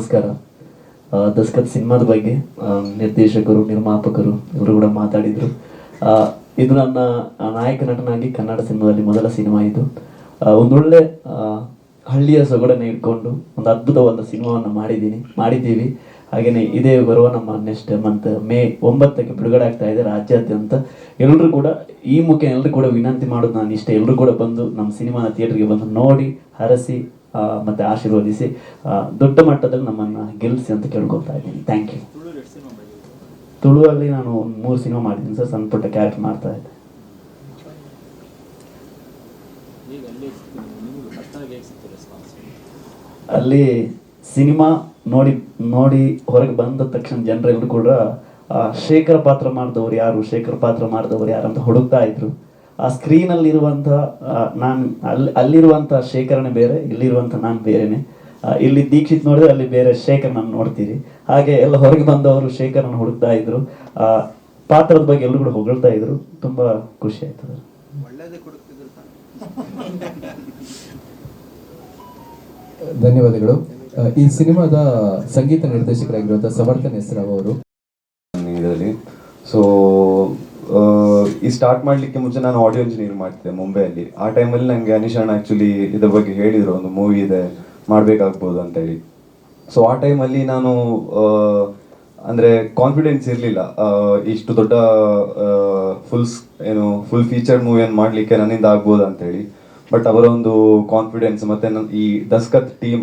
ನಮಸ್ಕಾರ. ದಸ್ಕತ್ ಸಿನಿಮಾದ ಬಗ್ಗೆ ನಿರ್ದೇಶಕರು, ನಿರ್ಮಾಪಕರು ಇವರು ಕೂಡ ಮಾತಾಡಿದರು. ಇದು ನನ್ನ ನಾಯಕ ನಟನಾಗಿ ಕನ್ನಡ ಸಿನಿಮಾದಲ್ಲಿ ಮೊದಲ ಸಿನಿಮಾ. ಇದು ಒಂದೊಳ್ಳೆ ಹಳ್ಳಿಯ ಸೊಗಡನ್ನು ಇಟ್ಕೊಂಡು ಒಂದು ಅದ್ಭುತವಾದ ಸಿನಿಮಾವನ್ನು ಮಾಡಿದ್ದೀವಿ. ಹಾಗೆಯೇ ಇದೇ ಬರುವ ನಮ್ಮ ನೆಕ್ಸ್ಟ್ ಮಂತ್ ಮೇ 9ಕ್ಕೆ ಬಿಡುಗಡೆ ಆಗ್ತಾ ಇದೆ ರಾಜ್ಯಾದ್ಯಂತ. ಎಲ್ಲರೂ ಕೂಡ ಈ ಮುಖ್ಯ ಎಲ್ಲರೂ ಕೂಡ ವಿನಂತಿ ಮಾಡೋದು ನಾನು ಇಷ್ಟ, ಎಲ್ಲರೂ ಕೂಡ ಬಂದು ನಮ್ಮ ಸಿನಿಮಾನ ಥಿಯೇಟ್ರಿಗೆ ಬಂದು ನೋಡಿ, ಹರಸಿ ಮತ್ತು ಆಶೀರ್ವದಿಸಿ ದೊಡ್ಡ ಮಟ್ಟದಲ್ಲಿ ನಮ್ಮನ್ನು ಗೆಲ್ಲಿಸಿ ಅಂತ ಕೇಳ್ಕೊಳ್ತಾ ಇದ್ದೀನಿ. Thank you. ತುಳುವಲ್ಲಿ ನಾನು 3 ಸಿನಿಮಾ ಮಾಡಿದ್ದೀನಿ ಸರ್, ಸಣ್ಣ ಪುಟ್ಟ ಕ್ಯಾರೆಕ್ಟರ್ ಮಾಡ್ತಾ ಇದ್ದೆ. ಅಲ್ಲಿ ಸಿನಿಮಾ ನೋಡಿ ಹೊರಗೆ ಬಂದ ತಕ್ಷಣ ಜನರೆಲ್ಲರೂ ಕೂಡ ಶೇಖರ್ ಪಾತ್ರ ಮಾಡಿದವರು ಯಾರು ಅಂತ ಹುಡುಕ್ತಾ ಇದ್ರು. ಆ ಸ್ಕ್ರೀನಲ್ಲಿರುವಂಥ ನಾನು ಅಲ್ಲಿರುವಂಥ ಶೇಖರನೇ ಬೇರೆ, ಇಲ್ಲಿರುವಂಥ ನಾನು ಬೇರೆನೆ. ಇಲ್ಲಿ ದೀಕ್ಷಿತ್ ನೋಡಿದ್ರೆ ಅಲ್ಲಿ ಬೇರೆ ಶೇಖರ್ ನಾನು ನೋಡ್ತೀವಿ. ಹಾಗೆ ಎಲ್ಲ ಹೊರಗೆ ಬಂದವರು ಶೇಖರನ್ನು ಹುಡುಕ್ತಾ ಇದ್ರು. ಪಾತ್ರದ ಬಗ್ಗೆ ಎಲ್ಲರೂ ಕೂಡ ಹೊಗಳ್ತಾ ಇದ್ರು. ತುಂಬ ಖುಷಿ ಆಯ್ತು. ಧನ್ಯವಾದಗಳು. ಈ ಸಿನಿಮಾದ ಸಂಗೀತ ನಿರ್ದೇಶಕರಾಗಿರುವಂತಹ ಸಮರ್ಥನ್ ಹೆಸರಾವ್ ಅವರು ಇದರಲ್ಲಿ. ಸೊ ಈ ಸ್ಟಾರ್ಟ್ ಮಾಡಲಿಕ್ಕೆ ಮುಂಚೆ ನಾನು ಆಡಿಯೋ ಇಂಜಿನಿಯರ್ ಮಾಡ್ತಿದ್ದೆ ಮುಂಬೈಯಲ್ಲಿ. ಆ ಟೈಮಲ್ಲಿ ನನಗೆ ಅನಿಶಾಣ್ ಆ್ಯಕ್ಚುಲಿ ಇದ್ರ ಬಗ್ಗೆ ಹೇಳಿದರು, ಒಂದು ಮೂವಿ ಇದೆ ಮಾಡಬೇಕಾಗ್ಬೋದು ಅಂತೇಳಿ. ಸೊ ಆ ಟೈಮಲ್ಲಿ ನಾನು ಅಂದರೆ ಕಾನ್ಫಿಡೆನ್ಸ್ ಇರಲಿಲ್ಲ ಇಷ್ಟು ದೊಡ್ಡ ಫುಲ್ ಫೀಚರ್ ಮೂವಿಯನ್ನು ಮಾಡಲಿಕ್ಕೆ ನನ್ನಿಂದ ಆಗ್ಬೋದು ಅಂತೇಳಿ. ಬಟ್ ಅವರ ಒಂದು ಕಾನ್ಫಿಡೆನ್ಸ್ ಮತ್ತು ಈ Daskat team,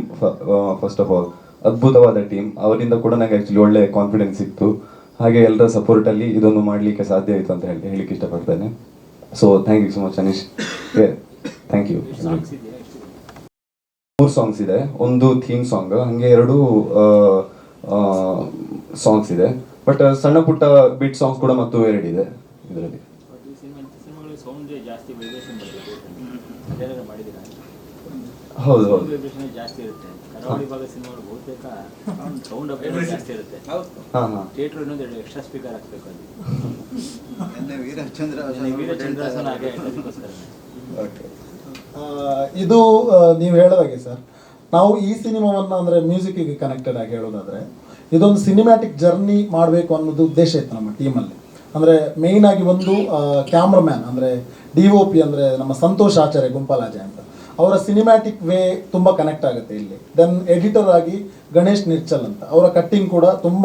first of all ಅದ್ಭುತವಾದ ಟೀಮ್, ಅವರಿಂದ ಕೂಡ ನನಗೆ ಆ್ಯಕ್ಚುಲಿ ಒಳ್ಳೆ ಕಾನ್ಫಿಡೆನ್ಸ್ ಸಿಕ್ತು. ಹಾಗೆ ಎಲ್ಲರ ಸಪೋರ್ಟಲ್ಲಿ ಇದೊಂದು ಮಾಡಲಿಕ್ಕೆ ಸಾಧ್ಯ ಆಯಿತು ಅಂತ ಹೇಳಲಿಕ್ಕೆ ಇಷ್ಟಪಡ್ತೇನೆ. So thank you so much Anish. Thank you. 3 songs ಇದೆ, ಒಂದು ಥೀಮ್ ಸಾಂಗ್, ಹಾಗೆ 2 ಸಾಂಗ್ಸ್ ಇದೆ. ಬಟ್ ಸಣ್ಣ ಪುಟ್ಟ ಬಿಟ್ ಸಾಂಗ್ಸ್ ಕೂಡ ಮತ್ತು 2 ಇದೆ ಇದರಲ್ಲಿ. ಹೌದು ಹೌದು. ಇದು ನೀವು ಹೇಳೋದಾಗೆ ಸರ್, ನಾವು ಈ ಸಿನಿಮಾವನ್ನು ಅಂದರೆ ಮ್ಯೂಸಿಕ್ಕಿಗೆ ಕನೆಕ್ಟೆಡ್ ಆಗಿ ಹೇಳೋದಾದರೆ ಇದೊಂದು ಸಿನಿಮ್ಯಾಟಿಕ್ ಜರ್ನಿ ಮಾಡಬೇಕು ಅನ್ನೋದು ಉದ್ದೇಶ ಇತ್ತು ನಮ್ಮ ಟೀಮಲ್ಲಿ. ಅಂದರೆ ಮೇಯ್ನ್ ಆಗಿ ಒಂದು ಕ್ಯಾಮ್ರಾಮ್ಯಾನ್ ಅಂದರೆ DOP ಅಂದರೆ ನಮ್ಮ ಸಂತೋಷ್ ಆಚಾರ್ಯ ಗುಂಪಾಲಾಜೆ ಅಂತ, ಅವರ ಸಿನಿಮ್ಯಾಟಿಕ್ ವೇ ತುಂಬ ಕನೆಕ್ಟ್ ಆಗುತ್ತೆ ಇಲ್ಲಿ. ದೆನ್ ಎಡಿಟರ್ ಆಗಿ ಗಣೇಶ್ ನಿರ್ಚಲ್ ಅಂತ, ಅವರ ಕಟ್ಟಿಂಗ್ ಕೂಡ ತುಂಬ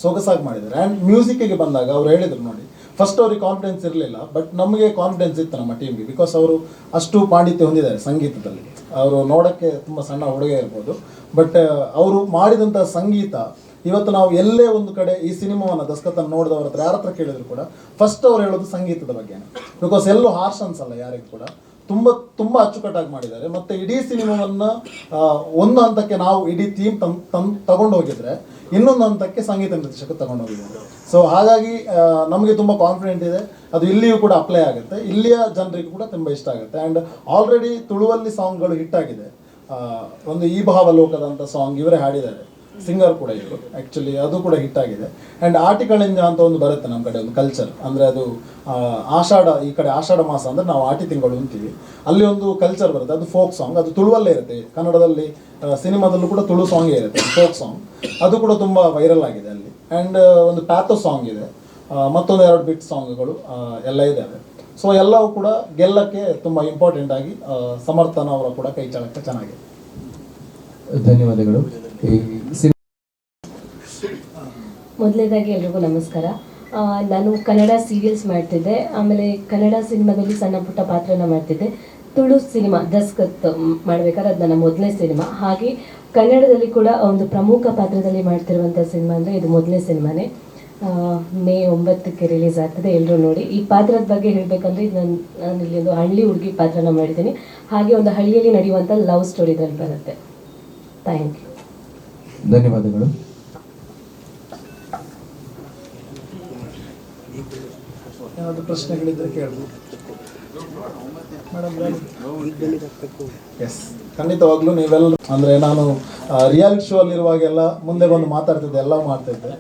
ಸೊಗಸಾಗಿ ಮಾಡಿದ್ದಾರೆ. ಆ್ಯಂಡ್ ಮ್ಯೂಸಿಕ್ಕಿಗೆ ಬಂದಾಗ ಅವ್ರು ಹೇಳಿದರು ನೋಡಿ, ಫಸ್ಟ್ ಅವ್ರಿಗೆ ಕಾನ್ಫಿಡೆನ್ಸ್ ಇರಲಿಲ್ಲ, ಬಟ್ ನಮಗೆ ಕಾನ್ಫಿಡೆನ್ಸ್ ಇತ್ತು ನಮ್ಮ ಟೀಮ್ಗೆ. ಬಿಕಾಸ್ ಅವರು ಅಷ್ಟು ಪಾಂಡಿತ್ಯ ಹೊಂದಿದ್ದಾರೆ ಸಂಗೀತದಲ್ಲಿ. ಅವರು ನೋಡೋಕ್ಕೆ ತುಂಬ ಸಣ್ಣ ಹುಡುಗ ಇರ್ಬೋದು, ಬಟ್ ಅವರು ಮಾಡಿದಂಥ ಸಂಗೀತ ಇವತ್ತು ನಾವು ಎಲ್ಲೇ ಒಂದು ಕಡೆ ಈ ಸಿನಿಮಾವನ್ನು ದಸ್ಕತ್ತನ್ನು ನೋಡಿದವ್ರ ಹತ್ರ ಯಾರ ಹತ್ರ ಕೇಳಿದ್ರು ಕೂಡ ಫಸ್ಟ್ ಅವ್ರು ಹೇಳೋದು ಸಂಗೀತದ ಬಗ್ಗೆನೇ. ಬಿಕಾಸ್ ಎಲ್ಲೂ ಹಾರ್ಷ್ ಅನ್ಸಲ್ಲ ಯಾರಿಗೂ ಕೂಡ, ತುಂಬ ಅಚ್ಚುಕಟ್ಟಾಗಿ ಮಾಡಿದ್ದಾರೆ. ಮತ್ತು ಇಡೀ ಸಿನಿಮಾವನ್ನು ಒಂದು ಹಂತಕ್ಕೆ ನಾವು ಇಡೀ ಥೀಮ್ ತಗೊಂಡು ಹೋಗಿದ್ರೆ ಇನ್ನೊಂದು ಹಂತಕ್ಕೆ ಸಂಗೀತ ನಿರ್ದೇಶಕ ತಗೊಂಡು ಹೋಗಿದ್ದಾರೆ. ಸೊ ಹಾಗಾಗಿ ನಮಗೆ ತುಂಬ ಕಾನ್ಫಿಡೆಂಟ್ ಇದೆ, ಅದು ಇಲ್ಲಿಯೂ ಕೂಡ ಅಪ್ಲೈ ಆಗುತ್ತೆ, ಇಲ್ಲಿಯ ಜನರಿಗೂ ಕೂಡ ತುಂಬ ಇಷ್ಟ ಆಗುತ್ತೆ. ಆ್ಯಂಡ್ ಆಲ್ರೆಡಿ ತುಳುವಲ್ಲಿ ಸಾಂಗ್ಗಳು ಹಿಟ್ ಆಗಿದೆ. ಒಂದು ಈ ಭಾವಲೋಕದಂಥ ಸಾಂಗ್ ಇವರೇ ಹಾಡಿದ್ದಾರೆ, ಸಿಂಗರ್ ಕೂಡ ಇವರು ಆ್ಯಕ್ಚುಲಿ, ಅದು ಕೂಡ ಹಿಟ್ ಆಗಿದೆ. ಆ್ಯಂಡ್ ಆಟಿಕಳಿಂದ ಅಂತ ಒಂದು ಬರುತ್ತೆ ನಮ್ಮ ಕಡೆ ಒಂದು ಕಲ್ಚರ್, ಅಂದರೆ ಅದು ಆಷಾಢ, ಈ ಕಡೆ ಆಷಾಢ ಮಾಸ ಅಂದರೆ ನಾವು ಆಟಿ ತಿಂಗಳು ಅಂತೀವಿ, ಅಲ್ಲಿ ಒಂದು ಕಲ್ಚರ್ ಬರುತ್ತೆ, ಅದು ಫೋಕ್ ಸಾಂಗ್, ಅದು ತುಳುವಲ್ಲೇ ಇರುತ್ತೆ. ಕನ್ನಡದಲ್ಲಿ ಸಿನಿಮಾದಲ್ಲೂ ಕೂಡ ತುಳು ಸಾಂಗೇ ಇರುತ್ತೆ, ಫೋಕ್ ಸಾಂಗ್, ಅದು ಕೂಡ ತುಂಬ ವೈರಲ್ ಆಗಿದೆ ಅಲ್ಲಿ. ಆ್ಯಂಡ್ ಒಂದು ಪ್ಯಾಥೋ ಸಾಂಗ್ ಇದೆ, ಮತ್ತೊಂದು 2 ಬಿಟ್ ಸಾಂಗ್ಗಳು ಎಲ್ಲ ಇದ್ದಾವೆ. ಸೊ ಎಲ್ಲವೂ ಕೂಡ ಗೆಲ್ಲಕ್ಕೆ ತುಂಬ ಇಂಪಾರ್ಟೆಂಟ್ ಆಗಿ ಸಮರ್ಥನ ಅವರ ಕೂಡ ಕೈ ಚಾಳಕ್ಕೆ ಚೆನ್ನಾಗಿದೆ. ಧನ್ಯವಾದಗಳು. ಮೊದಲನೇದಾಗಿ ಎಲ್ರಿಗೂ ನಮಸ್ಕಾರ. ನಾನು ಕನ್ನಡ ಸೀರಿಯಲ್ಸ್ ಮಾಡ್ತಿದ್ದೆ, ಆಮೇಲೆ ಕನ್ನಡ ಸಿನಿಮಾದಲ್ಲಿ ಸಣ್ಣ ಪುಟ್ಟ ಪಾತ್ರನ ಮಾಡ್ತಿದ್ದೆ. ತುಳು ಸಿನಿಮಾ ದಸ್ಕತ್ ಮಾಡಬೇಕಾದ್ರೆ ಅದು ನನ್ನ ಮೊದಲನೇ ಸಿನಿಮಾ. ಹಾಗೆ ಕನ್ನಡದಲ್ಲಿ ಕೂಡ ಒಂದು ಪ್ರಮುಖ ಪಾತ್ರದಲ್ಲಿ ಮಾಡ್ತಿರುವಂಥ ಸಿನಿಮಾ ಅಂದರೆ ಇದು ಮೊದಲನೇ ಸಿನಿಮಾನೇ. ಮೇ 9ಕ್ಕೆ ರಿಲೀಸ್ ಆಗ್ತದೆ, ಎಲ್ಲರೂ ನೋಡಿ. ಈ ಪಾತ್ರದ ಬಗ್ಗೆ ಹೇಳಬೇಕಂದ್ರೆ ನಾನು ಇಲ್ಲಿ ಒಂದು ಹಳ್ಳಿ ಹುಡುಗಿ ಪಾತ್ರನ ಮಾಡಿದ್ದೀನಿ. ಹಾಗೆ ಒಂದು ಹಳ್ಳಿಯಲ್ಲಿ ನಡೆಯುವಂಥ ಲವ್ ಸ್ಟೋರಿ ಇದರಲ್ಲಿ ಬರುತ್ತೆ. Thank you. ಧನ್ಯವಾದಗಳು. ಏನಾದರೂ ಪ್ರಶ್ನೆಗಳಿದ್ದರೆ ಕೇಳಬಹುದು ಮೇಡಮ್. ಎಸ್, ಖಂಡಿತವಾಗ್ಲೂ ನೀವೆಲ್ಲರೂ ಅಂದರೆ ನಾನು ರಿಯಾಲಿಟಿ ಶೋ ಅಲ್ಲಿರುವಾಗೆಲ್ಲ ಮುಂದೆ ಬಂದು ಮಾತಾಡ್ತಿದ್ದೆ, ಎಲ್ಲ ಮಾಡ್ತಿದ್ದೆ.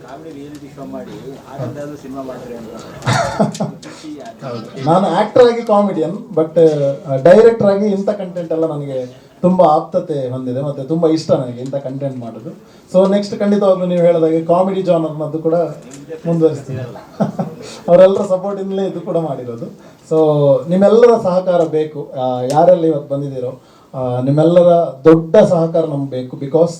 ಹೌದು, ನಾನು ಆ್ಯಕ್ಟರ್ ಆಗಿ ಕಾಮಿಡಿಯನ್, ಬಟ್ ಡೈರೆಕ್ಟರ್ ಆಗಿ ಇಂಥ ಕಂಟೆಂಟ್ ಎಲ್ಲ ನನಗೆ ತುಂಬ ಆಪ್ತತೆ ಹೊಂದಿದೆ ಮತ್ತು ತುಂಬ ಇಷ್ಟ ನನಗೆ ಇಂಥ ಕಂಟೆಂಟ್ ಮಾಡೋದು. ಸೊ ನೆಕ್ಸ್ಟ್ ಖಂಡಿತವಾಗ್ಲೂ ನೀವು ಹೇಳಿದಾಗೆ ಕಾಮಿಡಿ ಜಾನರ್ನದ್ದು ಕೂಡ ಮುಂದುವರಿಸ್ತೀನಿ. ಅವರೆಲ್ಲರ ಸಪೋರ್ಟಿಂದಲೇ ಇದು ಕೂಡ ಮಾಡಿರೋದು. ಸೊ ನಿಮ್ಮೆಲ್ಲರ ಸಹಕಾರ ಬೇಕು. ಯಾರೆಲ್ಲ ಇವತ್ತು ಬಂದಿದ್ದೀರೋ ನಿಮ್ಮೆಲ್ಲರ ದೊಡ್ಡ ಸಹಕಾರ ನಮ್ಗೆ ಬೇಕು. ಬಿಕಾಸ್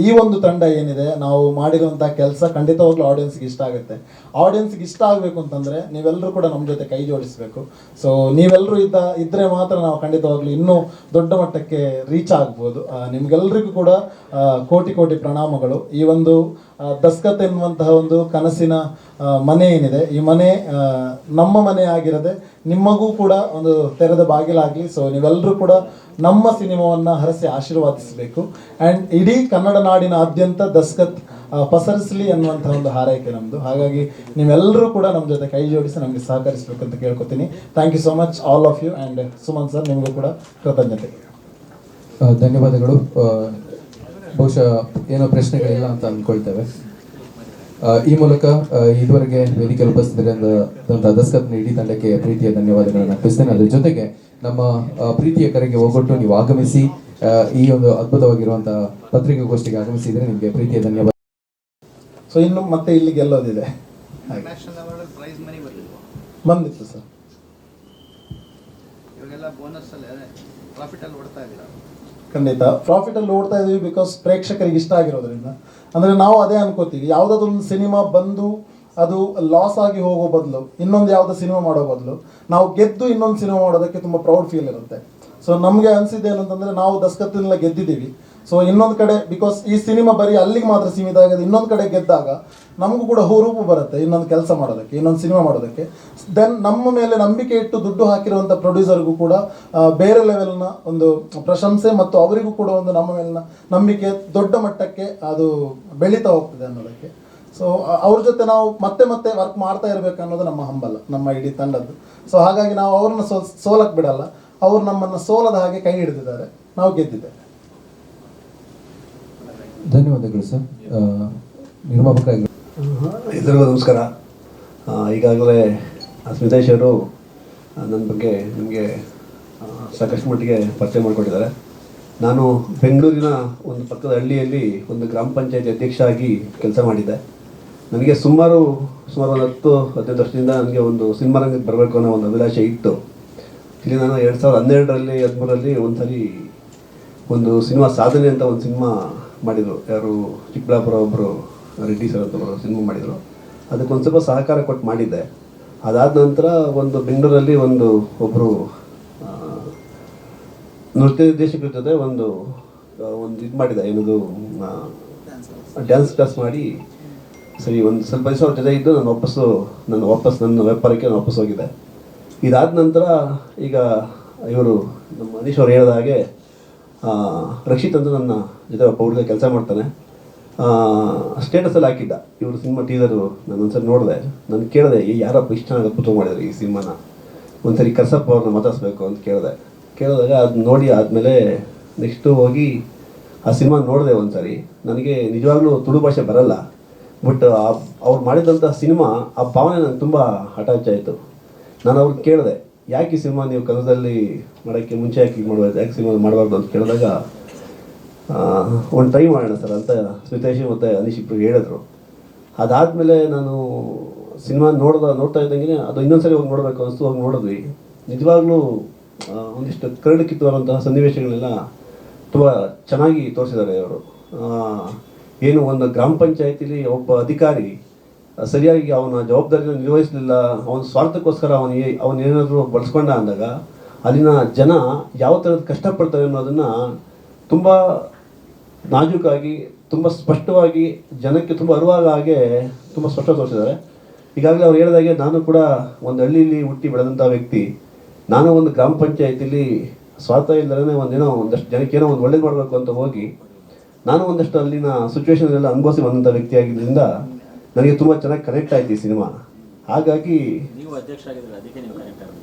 ಈ ಒಂದು ತಂಡ ಏನಿದೆ, ನಾವು ಮಾಡಿರುವಂಥ ಕೆಲಸ ಖಂಡಿತವಾಗ್ಲೂ ಆಡಿಯನ್ಸ್ಗೆ ಇಷ್ಟ ಆಗುತ್ತೆ. ಆಡಿಯನ್ಸ್ಗೆ ಇಷ್ಟ ಆಗಬೇಕು ಅಂತಂದರೆ ನೀವೆಲ್ಲರೂ ಕೂಡ ನಮ್ಮ ಜೊತೆ ಕೈ ಜೋಡಿಸಬೇಕು. ಸೊ ನೀವೆಲ್ಲರೂ ಇದ್ದರೆ ಮಾತ್ರ ನಾವು ಖಂಡಿತವಾಗ್ಲೂ ಇನ್ನೂ ದೊಡ್ಡ ಮಟ್ಟಕ್ಕೆ ರೀಚ್ ಆಗ್ಬೋದು. ನಿಮ್ಗೆಲ್ರಿಗೂ ಕೂಡ ಕೋಟಿ ಕೋಟಿ ಪ್ರಣಾಮಗಳು. ಈ ಒಂದು ದಸ್ಕತ್ ಎನ್ನುವಂತಹ ಒಂದು ಕನಸಿನ ಮನೆ ಏನಿದೆ, ಈ ಮನೆ ನಮ್ಮ ಮನೆ ಆಗಿರದೆ ನಿಮಗೂ ಕೂಡ ಒಂದು ತೆರೆದ ಬಾಗಿಲಾಗಲಿ. ಸೊ ನೀವೆಲ್ಲರೂ ಕೂಡ ನಮ್ಮ ಸಿನಿಮಾವನ್ನು ಹರಸಿ ಆಶೀರ್ವಾದಿಸಬೇಕು. ಆ್ಯಂಡ್ ಇಡೀ ಕನ್ನಡ ನಾಡಿನಾದ್ಯಂತ ದಸ್ಕತ್ ಪಸರಿಸಲಿ ಅನ್ನುವಂಥ ಒಂದು ಹಾರೈಕೆ ನಮ್ಮದು. ಹಾಗಾಗಿ ನೀವೆಲ್ಲರೂ ಕೂಡ ನಮ್ಮ ಜೊತೆ ಕೈ ಜೋಡಿಸಿ ನಮಗೆ ಸಹಕರಿಸಬೇಕು ಅಂತ ಕೇಳ್ಕೊತೀನಿ. Thank you so much all of you. And Suman sir, ನಿಮಗೂ ಕೂಡ ಕೃತಜ್ಞತೆ. ಧನ್ಯವಾದಗಳು. ಬಹುಶಃ ಏನೋ ಪ್ರಶ್ನೆಗಳಿಲ್ಲ ಅಂತ ಅಂದ್ಕೊಳ್ತೇವೆ. ಈ ಮೂಲಕ ಇದುವರೆಗೆ ವೇದಿಕೆಯಲ್ಲಿ ಉಪಸ್ಥಿತರಿದ್ದಂಥ ದಸ್ಕತ್ನ ಇಡೀ ತಂಡಕ್ಕೆ ಪ್ರೀತಿಯ ಧನ್ಯವಾದಗಳನ್ನು ಅರ್ಪಿಸ್ತೇನೆ. ಅದ್ರ ಜೊತೆಗೆ ನಮ್ಮ ಪ್ರೀತಿಯ ಕರೆಗೆ ಹೋಗೊಟ್ಟು ನೀವು ಆಗಮಿಸಿ ಈ ಒಂದು ಅದ್ಭುತವಾಗಿರುವಂತಹ ಪತ್ರಿಕಾಗೋಷ್ಠಿಗೆ ಆಗಮಿಸಿದರೆ ನಿಮಗೆ ಪ್ರೀತಿಯ ಧನ್ಯವಾದ. ಸೊ ಇನ್ನು ಮತ್ತೆ ಇಲ್ಲಿ ಗೆಲ್ಲೋದಿದೆ. ಬಂದಿತ್ತು ಸರ್. ಖಂಡಿತ ಪ್ರಾಫಿಟಲ್ಲಿ ಓಡ್ತಾ ಇದೀವಿ. ಬಿಕಾಸ್ ಪ್ರೇಕ್ಷಕರಿಗೆ ಇಷ್ಟ ಆಗಿರೋದ್ರಿಂದ. ಅಂದರೆ ನಾವು ಅದೇ ಅನ್ಕೋತೀವಿ, ಯಾವುದಾದ್ರೂ ಒಂದು ಸಿನಿಮಾ ಬಂದು ಅದು ಲಾಸ್ ಆಗಿ ಹೋಗೋ ಬದಲು ಇನ್ನೊಂದು ಯಾವುದೋ ಸಿನಿಮಾ ಮಾಡೋ ಬದಲು ನಾವು ಗೆದ್ದು ಇನ್ನೊಂದು ಸಿನಿಮಾ ಮಾಡೋದಕ್ಕೆ ತುಂಬ ಪ್ರೌಡ್ ಫೀಲ್ ಇರುತ್ತೆ. ಸೊ ನಮಗೆ ಅನಿಸಿದೆ ಏನಂತಂದರೆ ನಾವು ದಸ್ಕತ್ತಿನೆಲ್ಲ ಗೆದ್ದಿದ್ದೀವಿ. ಸೊ ಇನ್ನೊಂದು ಕಡೆ ಬಿಕಾಸ್ ಈ ಸಿನಿಮಾ ಬರೀ ಅಲ್ಲಿಗೆ ಮಾತ್ರ ಸೀಮಿತ ಆಗೋದು, ಇನ್ನೊಂದು ಕಡೆ ಗೆದ್ದಾಗ ನಮಗೂ ಕೂಡ ಹುರುಪು ಬರುತ್ತೆ ಇನ್ನೊಂದು ಕೆಲಸ ಮಾಡೋದಕ್ಕೆ, ಇನ್ನೊಂದು ಸಿನಿಮಾ ಮಾಡೋದಕ್ಕೆ. ದೆನ್ ನಮ್ಮ ಮೇಲೆ ನಂಬಿಕೆ ಇಟ್ಟು ದುಡ್ಡು ಹಾಕಿರುವಂಥ ಪ್ರೊಡ್ಯೂಸರ್ಗೂ ಕೂಡ ಬೇರೆ ಲೆವೆಲ್ನ ಒಂದು ಪ್ರಶಂಸೆ ಮತ್ತು ಅವರಿಗೂ ಕೂಡ ಒಂದು ನಮ್ಮ ಮೇಲಿನ ನಂಬಿಕೆ ದೊಡ್ಡ ಮಟ್ಟಕ್ಕೆ ಅದು ಬೆಳೀತಾ ಹೋಗ್ತದೆ ಅನ್ನೋದಕ್ಕೆ. ಸೊ ಅವ್ರ ಜೊತೆ ನಾವು ಮತ್ತೆ ಮತ್ತೆ ವರ್ಕ್ ಮಾಡ್ತಾ ಇರಬೇಕು ಅನ್ನೋದು ನಮ್ಮ ಹಂಬಲ, ನಮ್ಮ ಇಡೀ ತಂಡದ್ದು. ಸೊ ಹಾಗಾಗಿ ನಾವು ಅವ್ರನ್ನ ಸೋಲಕ್ಕೆ ಬಿಡಲ್ಲ. ಅವ್ರು ನಮ್ಮನ್ನು ಸೋಲದ ಹಾಗೆ ಕೈ ಹಿಡಿದಿದ್ದಾರೆ, ನಾವು ಗೆದ್ದಿದ್ದೇವೆ. ಧನ್ಯವಾದಗಳು ಸರ್. ನಿರ್ಮಾಪಕ ಎಲ್ಲರಿಗೂ ನಮಸ್ಕಾರ. ಈಗಾಗಲೇ ಸ್ಮಿತೇಶ್ ಅವರು ನನ್ನ ಬಗ್ಗೆ ನಿಮಗೆ ಸಾಕಷ್ಟು ಮಟ್ಟಿಗೆ ಪರಿಚಯ ಮಾಡಿಕೊಟ್ಟಿದ್ದಾರೆ. ನಾನು ಬೆಂಗಳೂರಿನ ಒಂದು ಪಕ್ಕದ ಹಳ್ಳಿಯಲ್ಲಿ ಒಂದು ಗ್ರಾಮ ಪಂಚಾಯತಿ ಅಧ್ಯಕ್ಷ ಆಗಿ ಕೆಲಸ ಮಾಡಿದ್ದೆ. ನನಗೆ ಸುಮಾರು ಒಂದು 10-15 ವರ್ಷದಿಂದ ನನಗೆ ಒಂದು ಸಿನಿಮಾ ರಂಗಕ್ಕೆ ಬರಬೇಕು ಅನ್ನೋ ಒಂದು ಅಭಿಲಾಷೆ ಇತ್ತು. ಇಲ್ಲಿ ನಾನು 2012ರಲ್ಲಿ 13ರಲ್ಲಿ ಒಂದ್ಸರಿ ಒಂದು ಸಿನಿಮಾ ಸಾಧನೆ ಅಂತ ಒಂದು ಸಿನಿಮಾ ಮಾಡಿದರು. ಯಾರು ಚಿಕ್ಕಬಳ್ಳಾಪುರ ಒಬ್ಬರು ರೆಡ್ಡಿ ಸರ್ ಅಂತ ಒಬ್ಬರು ಸಿನಿಮಾ ಮಾಡಿದರು. ಅದಕ್ಕೊಂದು ಸ್ವಲ್ಪ ಸಹಕಾರ ಕೊಟ್ಟು ಮಾಡಿದ್ದೆ. ಅದಾದ ನಂತರ ಒಂದು ಬೆಂಗಳೂರಲ್ಲಿ ಒಬ್ಬರು ನೃತ್ಯ ನಿರ್ದೇಶಕರ ಜೊತೆ ಒಂದು ಇದು ಮಾಡಿದೆ, ಏನದು ಡ್ಯಾನ್ಸ್ ಕ್ಲಾಸ್ ಮಾಡಿ ಸರಿ ಒಂದು ಸ್ವಲ್ಪ ದಿವಸ ಅವ್ರ ಜೊತೆ ಇದ್ದು ನನ್ನ ವ್ಯಾಪಾರಕ್ಕೆ ನಾನು ವಾಪಸ್ ಹೋಗಿದ್ದೆ. ಇದಾದ ನಂತರ ಈಗ ಇವರು ನಮ್ಮ ಅನೀಶ್ ಅವರು ಹೇಳಿದ ಹಾಗೆ ರಕ್ಷಿತ್ ಅಂತ ನನ್ನ ಜೊತೆ ಒಬ್ಬ ಹುಡುಗ ಕೆಲಸ ಮಾಡ್ತಾನೆ. ಸ್ಟೇಟಸಲ್ಲಿ ಹಾಕಿದ್ದ ಇವರು ಸಿನಿಮಾ ಟೀಸರು. ನಾನು ಒಂದ್ಸರಿ ನೋಡಿದೆ, ನಾನು ಕೇಳಿದೆ ಯಾರಪ್ಪ ಇಷ್ಟು ಚೆನ್ನಾಗಿ ಅದ್ಭುತ ಮಾಡಿದ್ದಾರೆ ಈ ಸಿನಿಮಾನ, ಒಂದ್ಸರಿ ಕರ್ಸಪ್ಪ ಅವ್ರನ್ನ ಮಾತಾಡಿಸ್ಬೇಕು ಅಂತ ಕೇಳಿದಾಗ ಅದು ನೋಡಿ ಆದಮೇಲೆ ನೆಕ್ಸ್ಟು ಹೋಗಿ ಆ ಸಿನಿಮಾ ನೋಡಿದೆ ಒಂದ್ಸರಿ. ನನಗೆ ನಿಜವಾಗ್ಲೂ ತುಳು ಭಾಷೆ ಬರಲ್ಲ, ಬಟ್ ಅವ್ರು ಮಾಡಿದಂಥ ಸಿನಿಮಾ ಆ ಭಾವನೆ ನನಗೆ ತುಂಬ ಅಟ್ಯಾಚ್ ಆಯಿತು. ನಾನು ಅವ್ರಿಗೆ ಕೇಳಿದೆ, ಯಾಕೆ ಈ ಸಿನಿಮಾ ನೀವು ಕನ್ನಡದಲ್ಲಿ ಮಾಡೋಕ್ಕೆ ಮುಂಚೆ ಯಾಕೆ ಮಾಡ್ಬಾರ್ದು, ಯಾಕೆ ಸಿನಿಮಾ ಮಾಡಬಾರ್ದು ಅಂತ ಕೇಳಿದಾಗ ಒಂದು ಟ್ರೈ ಮಾಡೋಣ ಸರ್ ಅಂತ ಸ್ಮಿತೇಶ್ ಮತ್ತು ಅನೀಶ್ ಇಬ್ಬರು ಹೇಳಿದ್ರು. ಅದಾದಮೇಲೆ ನಾನು ಸಿನಿಮಾ ನೋಡ್ತಾ ಇದ್ದಂಗೆ ಅದು ಇನ್ನೊಂದ್ಸರಿ ಹೋಗಿ ನೋಡಬೇಕು ಅನಿಸ್ತು. ಹೋಗಿ ನೋಡಿದ್ವಿ. ನಿಜವಾಗ್ಲೂ ಒಂದಿಷ್ಟು ಕರಡು ಕಿತ್ತು ಬರುವಂತಹ ಸನ್ನಿವೇಶಗಳೆಲ್ಲ ತುಂಬ ಚೆನ್ನಾಗಿ ತೋರಿಸಿದ್ದಾರೆ ಅವರು. ಏನು ಒಂದು ಗ್ರಾಮ ಪಂಚಾಯತಿಲಿ ಒಬ್ಬ ಅಧಿಕಾರಿ ಸರಿಯಾಗಿ ಅವನ ಜವಾಬ್ದಾರಿನ ನಿರ್ವಹಿಸಲಿಲ್ಲ, ಅವನ ಸ್ವಾರ್ಥಕ್ಕೋಸ್ಕರ ಅವನೇನಾದರೂ ಬಳಸ್ಕೊಂಡ ಅಂದಾಗ ಅಲ್ಲಿನ ಜನ ಯಾವ ಥರದ ಕಷ್ಟಪಡ್ತಾರೆ ಅನ್ನೋದನ್ನು ತುಂಬ ನಾಜೂಕಾಗಿ, ತುಂಬ ಸ್ಪಷ್ಟವಾಗಿ, ಜನಕ್ಕೆ ತುಂಬ ಅರಿವಾದ ಹಾಗೆ ತುಂಬ ಸ್ಪಷ್ಟ ತೋರಿಸಿದ್ದಾರೆ. ಈಗಾಗಲೇ ಅವ್ರು ಹೇಳಿದಾಗೆ ನಾನು ಕೂಡ ಒಂದು ಹಳ್ಳಿಯಲ್ಲಿ ಹುಟ್ಟಿ ಬೆಳೆದಂಥ ವ್ಯಕ್ತಿ. ನಾನು ಒಂದು ಗ್ರಾಮ ಪಂಚಾಯತಿಲಿ ಸ್ವಾರ್ಥ ಇಲ್ಲದೇ ಒಂದಷ್ಟು ಜನಕ್ಕೆ ಏನೋ ಒಂದು ಒಳ್ಳೇದು ಮಾಡಬೇಕು ಅಂತ ಹೋಗಿ ನಾನು ಒಂದಷ್ಟು ಅಲ್ಲಿನ ಸಿಚುವೇಶನ್ ಎಲ್ಲ ಅನುಭವಿಸಿ ಬಂದಂಥ ವ್ಯಕ್ತಿ ಆಗಿದ್ದರಿಂದ ನನಗೆ ತುಂಬ ಚೆನ್ನಾಗಿ ಕನೆಕ್ಟ್ ಆಯ್ತು ಈ ಸಿನಿಮಾ. ಹಾಗಾಗಿ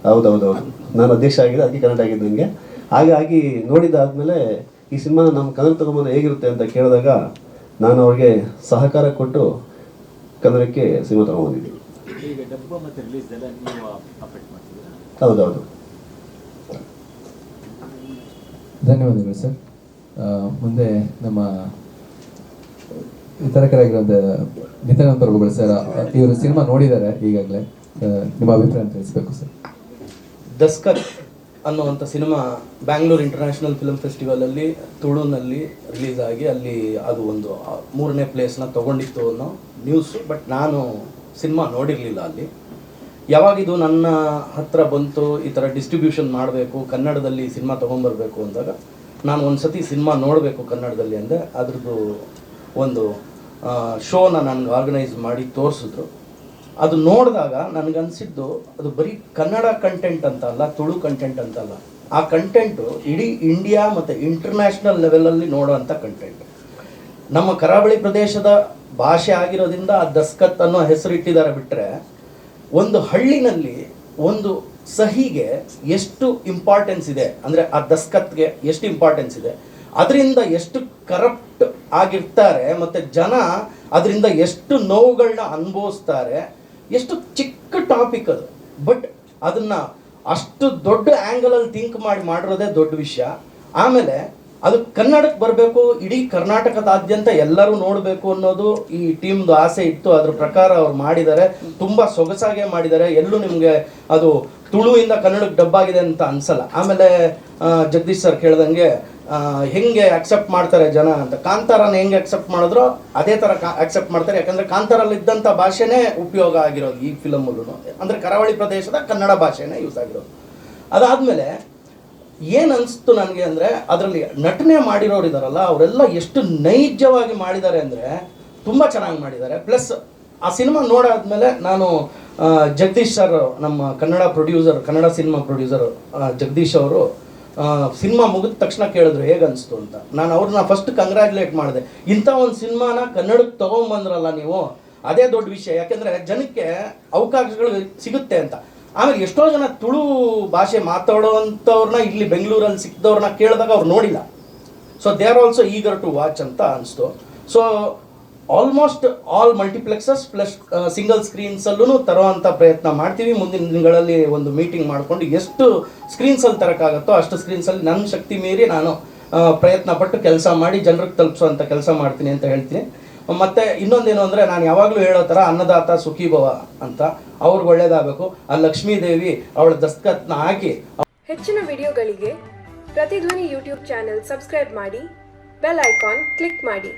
ಹೌದೌದು, ನಾನು ಅಧ್ಯಕ್ಷ ಆಗಿದ್ದೆ, ಅದಕ್ಕೆ ಕನೆಕ್ಟ್ ಆಗಿದ್ದು ನನಗೆ. ಹಾಗಾಗಿ ನೋಡಿದಾದ್ಮೇಲೆ ಈ ಸಿನಿಮಾನ ನಮ್ಮ ಕನ್ನಡ ತಗೊಂಬಂದು ಹೇಗಿರುತ್ತೆ ಅಂತ ಕೇಳಿದಾಗ ನಾನು ಅವ್ರಿಗೆ ಸಹಕಾರ ಕೊಟ್ಟು ಕನ್ನಡಕ್ಕೆ ಸಿನಿಮಾ ತಗೊಂಡ್ಬಂದಿದ್ದೀನಿ. ಹೌದೌದು. ಧನ್ಯವಾದಗಳು ಸರ್. ಮುಂದೆ ನಮ್ಮ ವಿತರಕರಾಗಿರುವಂಥ ನಿತ್ಯಾನಂದ ಪ್ರಭುಗಳು ಸರ್, ಇವರು ಸಿನಿಮಾ ನೋಡಿದ್ದಾರೆ ಈಗಾಗಲೇ, ನಿಮ್ಮ ಅಭಿಪ್ರಾಯ ತಿಳಿಸ್ಬೇಕು ಸರ್. ದಸ್ಕತ್ ಅನ್ನುವಂಥ ಸಿನಿಮಾ ಬ್ಯಾಂಗ್ಳೂರ್ ಇಂಟರ್ನ್ಯಾಷನಲ್ ಫಿಲ್ಮ್ ಫೆಸ್ಟಿವಲಲ್ಲಿ ತುಳುನಲ್ಲಿ ರಿಲೀಸ್ ಆಗಿ ಅಲ್ಲಿ ಅದು ಒಂದು 3ನೇ ಪ್ಲೇಸ್ನ ತೊಗೊಂಡಿತ್ತು ಅನ್ನೋ ನ್ಯೂಸು. ಬಟ್ ನಾನು ಸಿನಿಮಾ ನೋಡಿರಲಿಲ್ಲ ಅಲ್ಲಿ. ಯಾವಾಗಿದು ನನ್ನ ಹತ್ರ ಬಂತು ಈ ಥರ ಡಿಸ್ಟ್ರಿಬ್ಯೂಷನ್ ಮಾಡಬೇಕು, ಕನ್ನಡದಲ್ಲಿ ಸಿನಿಮಾ ತೊಗೊಂಬರ್ಬೇಕು ಅಂದಾಗ ನಾನು ಒಂದು ಸತಿ ಸಿನಿಮಾ ನೋಡಬೇಕು ಕನ್ನಡದಲ್ಲಿ ಅಂದೆ. ಅದ್ರದ್ದು ಒಂದು ಶೋನ ನನಗೆ ಆರ್ಗನೈಸ್ ಮಾಡಿ ತೋರಿಸಿದ್ರು. ಅದು ನೋಡಿದಾಗ ನನಗನ್ಸಿದ್ದು ಅದು ಬರೀ ಕನ್ನಡ ಕಂಟೆಂಟ್ ಅಂತ ಅಲ್ಲ, ತುಳು ಕಂಟೆಂಟ್ ಅಂತ ಅಲ್ಲ, ಆ ಕಂಟೆಂಟು ಇಡೀ ಇಂಡಿಯಾ ಮತ್ತು ಇಂಟರ್ನ್ಯಾಷನಲ್ ಲೆವೆಲಲ್ಲಿ ನೋಡೋವಂಥ ಕಂಟೆಂಟ್. ನಮ್ಮ ಕರಾವಳಿ ಪ್ರದೇಶದ ಭಾಷೆ ಆಗಿರೋದ್ರಿಂದ ಆ ದಸ್ಕತ್ ಅನ್ನೋ ಹೆಸರು ಇಟ್ಟಿದ್ದಾರೆ. ಬಿಟ್ಟರೆ ಒಂದು ಹಳ್ಳಿನಲ್ಲಿ ಒಂದು ಸಹಿಗೆ ಎಷ್ಟು ಇಂಪಾರ್ಟೆನ್ಸ್ ಇದೆ ಅಂದರೆ ಆ ದಸ್ಕತ್ಗೆ ಎಷ್ಟು ಇಂಪಾರ್ಟೆನ್ಸ್ ಇದೆ, ಅದರಿಂದ ಎಷ್ಟು ಕರಪ್ಟ್ ಆಗಿರ್ತಾರೆ ಮತ್ತು ಜನ ಅದರಿಂದ ಎಷ್ಟು ನೋವುಗಳನ್ನ ಅನುಭವಿಸ್ತಾರೆ. ಎಷ್ಟು ಚಿಕ್ಕ ಟಾಪಿಕ್ ಅದು, ಬಟ್ ಅದನ್ನು ಅಷ್ಟು ದೊಡ್ಡ ಆ್ಯಂಗಲಲ್ಲಿ ಥಿಂಕ್ ಮಾಡಿರೋದೇ ದೊಡ್ಡ ವಿಷಯ. ಆಮೇಲೆ ಅದು ಕನ್ನಡಕ್ಕೆ ಬರಬೇಕು, ಇಡೀ ಕರ್ನಾಟಕದಾದ್ಯಂತ ಎಲ್ಲರೂ ನೋಡಬೇಕು ಅನ್ನೋದು ಈ ಟೀಮ್ದು ಆಸೆ ಇತ್ತು. ಅದ್ರ ಪ್ರಕಾರ ಅವ್ರು ಮಾಡಿದ್ದಾರೆ, ತುಂಬ ಸೊಗಸಾಗೆ ಮಾಡಿದ್ದಾರೆ. ಎಲ್ಲೂ ನಿಮಗೆ ಅದು ತುಳುವಿಂದ ಕನ್ನಡಕ್ಕೆ ಡಬ್ಬಾಗಿದೆ ಅಂತ ಅನ್ಸಲ್ಲ. ಆಮೇಲೆ ಜಗದೀಶ್ ಸರ್ ಕೇಳ್ದಂಗೆ ಹೆಂಗೆ ಅಕ್ಸೆಪ್ಟ್ ಮಾಡ್ತಾರೆ ಜನ ಅಂತ, ಕಾಂತಾರನ ಹೆಂಗೆ ಅಕ್ಸೆಪ್ಟ್ ಮಾಡಿದ್ರೋ ಅದೇ ಥರ ಅಕ್ಸೆಪ್ಟ್ ಮಾಡ್ತಾರೆ. ಯಾಕಂದರೆ ಕಾಂತಾರಲ್ಲಿ ಇದ್ದಂಥ ಭಾಷೆನೇ ಉಪಯೋಗ ಆಗಿರೋದು ಈ ಫಿಲಮಲ್ಲೂ, ಅಂದರೆ ಕರಾವಳಿ ಪ್ರದೇಶದ ಕನ್ನಡ ಭಾಷೆನೇ ಯೂಸ್ ಆಗಿರೋದು. ಅದಾದಮೇಲೆ ಏನು ಅನಿಸ್ತು ನನಗೆ ಅಂದರೆ ಅದರಲ್ಲಿ ನಟನೆ ಮಾಡಿರೋರು ಇದ್ದಾರಲ್ಲ ಅವರೆಲ್ಲ ಎಷ್ಟು ನೈಜವಾಗಿ ಮಾಡಿದ್ದಾರೆ ಅಂದರೆ ತುಂಬ ಚೆನ್ನಾಗಿ ಮಾಡಿದ್ದಾರೆ. ಪ್ಲಸ್ ಆ ಸಿನಿಮಾ ನೋಡಾದ್ಮೇಲೆ ನಾನು ಜಗದೀಶ್ ಸರ್, ನಮ್ಮ Kannada producer, Kannada cinema producer Jagadish ಅವರು ಸಿನಿಮಾ ಮುಗಿದ ತಕ್ಷಣ ಕೇಳಿದ್ರು ಹೇಗೆ ಅನಿಸ್ತು ಅಂತ. ನಾನು ಅವ್ರನ್ನ ಫಸ್ಟ್ ಕಂಗ್ರ್ಯಾಚುಲೇಟ್ ಮಾಡಿದೆ. ಇಂಥ ಒಂದು ಸಿನಿಮಾನ ಕನ್ನಡಕ್ಕೆ ತೊಗೊಂಬಂದ್ರಲ್ಲ ನೀವು, ಅದೇ ದೊಡ್ಡ ವಿಷಯ. ಯಾಕೆಂದರೆ ಜನಕ್ಕೆ ಅವಕಾಶಗಳು ಸಿಗುತ್ತೆ ಅಂತ. ಆಮೇಲೆ ಎಷ್ಟೋ ಜನ ತುಳು ಭಾಷೆ ಮಾತಾಡೋವಂಥವ್ರನ್ನ ಇಲ್ಲಿ ಬೆಂಗಳೂರಲ್ಲಿ ಸಿಕ್ಕಿದವ್ರನ್ನ ಕೇಳಿದಾಗ ಅವ್ರು ನೋಡಿಲ್ಲ. So they are also eager to watch ಅಂತ ಅನಿಸ್ತು. So almost all multiplexes plus single ಸ್ಕ್ರೀನ್ಸಲ್ಲೂ ತರೋವಂಥ ಪ್ರಯತ್ನ ಮಾಡ್ತೀವಿ. ಮುಂದಿನ ದಿನಗಳಲ್ಲಿ ಒಂದು ಮೀಟಿಂಗ್ ಮಾಡಿಕೊಂಡು ಎಷ್ಟು ಸ್ಕ್ರೀನ್ಸಲ್ಲಿ ತರೋಕ್ಕಾಗತ್ತೋ ಅಷ್ಟು ಸ್ಕ್ರೀನ್ಸಲ್ಲಿ ನನ್ನ ಶಕ್ತಿ ಮೀರಿ ನಾನು ಪ್ರಯತ್ನ ಪಟ್ಟು ಕೆಲಸ ಮಾಡಿ ಜನರಿಗೆ ತಲುಪಿಸೋವಂಥ ಕೆಲಸ ಮಾಡ್ತೀನಿ ಅಂತ ಹೇಳ್ತೀನಿ. ಮತ್ತು ಇನ್ನೊಂದೇನು ಅಂದರೆ ನಾನು ಯಾವಾಗಲೂ ಹೇಳೋ ಥರ ಅನ್ನದಾತ ಸುಖೀಭವ ಅಂತ, ಅವ್ರಿಗೆ ಒಳ್ಳೇದಾಗಬೇಕು. ಆ ಲಕ್ಷ್ಮೀದೇವಿ ಅವಳ ದಸ್ಕತ್ನ ಹಾಕಿ. ಹೆಚ್ಚಿನ ವಿಡಿಯೋಗಳಿಗೆ ಪ್ರತಿಧ್ವನಿ ಯೂಟ್ಯೂಬ್ ಚಾನೆಲ್ ಸಬ್ಸ್ಕ್ರೈಬ್ ಮಾಡಿ, ಬೆಲ್ ಐಕಾನ್ ಕ್ಲಿಕ್ ಮಾಡಿ.